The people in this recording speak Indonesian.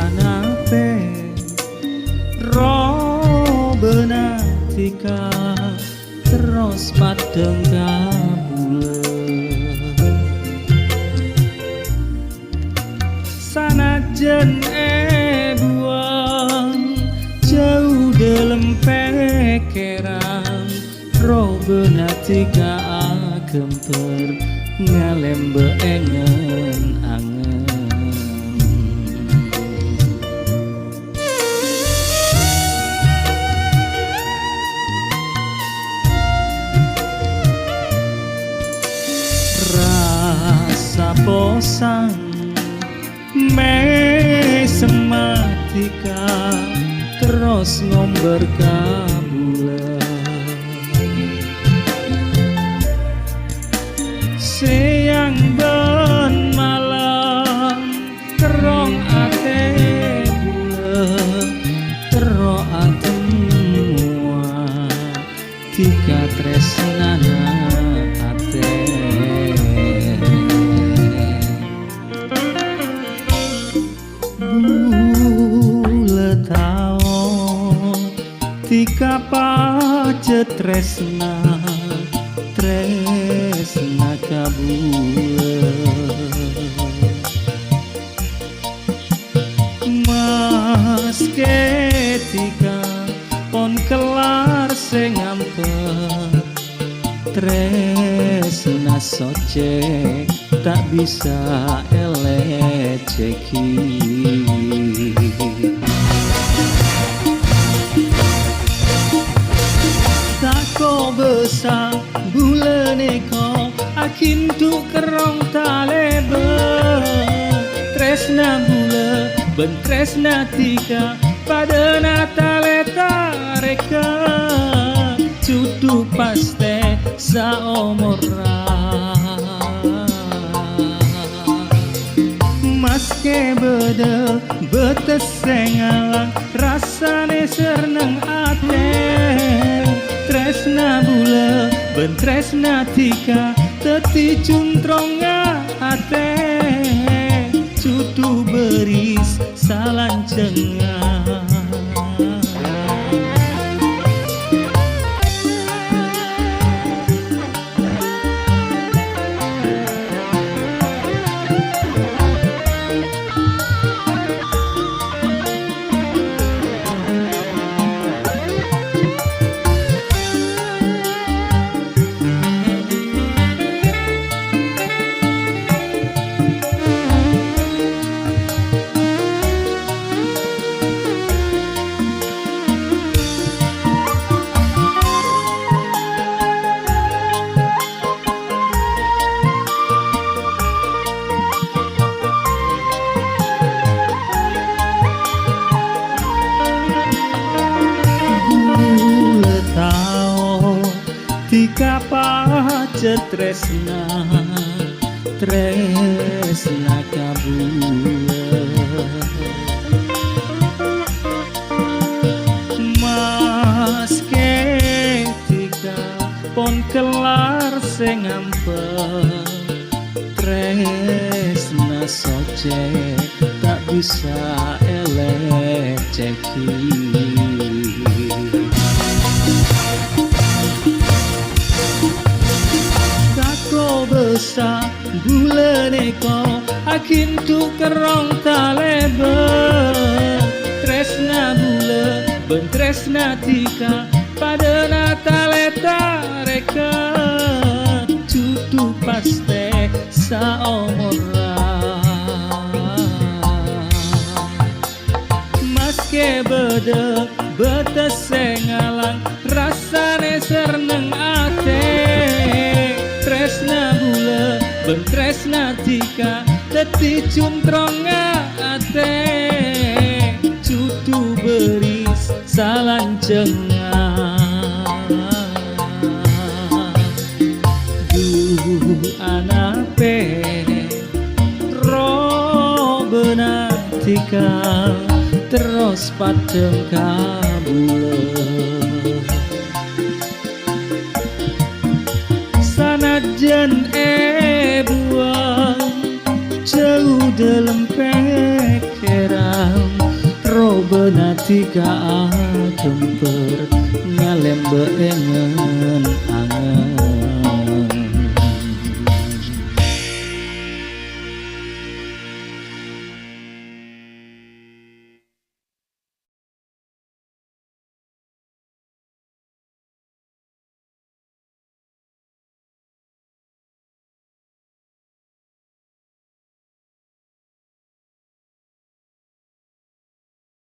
anape ro benatika terus padeng kabule sanajan buang jauh dalam pikiran ro benatika gemper ngalem beengen angen rasa bosan mesematika terus ngomber kabula siang ben malam terong ate bulan terong atemua tika tresnana ate bule tao tika pacet tresna tresna kabule mas ketika pon kelar sing ngampet tresna socek tak bisa eleceki tako besar bulan eko akin tu kerong talebe tresna bula ben tresna tika pada natale tareka cutu paste saomora maske bedel betes sengalang rasane serneng ate tresna bula ben tresna tika teti cuntronga ate cutu beris salancenga tika pacet tresna tresna kabule mas ketika pon kelar sing ngampet tresna socek tak bisa eleceki besar bulan eko akin tu kerong talebe tresna bula ben tresna tika pada natale tareka cutu paste saomora maske bede betes sengalang rasane serneng ate tresna bula ben tresna tika teti cuntronga ate cutu beris salancenga anape ro benatika terus padeng kabule sanajan buang jauh dalam pek Atika jemper ngalem beengen angen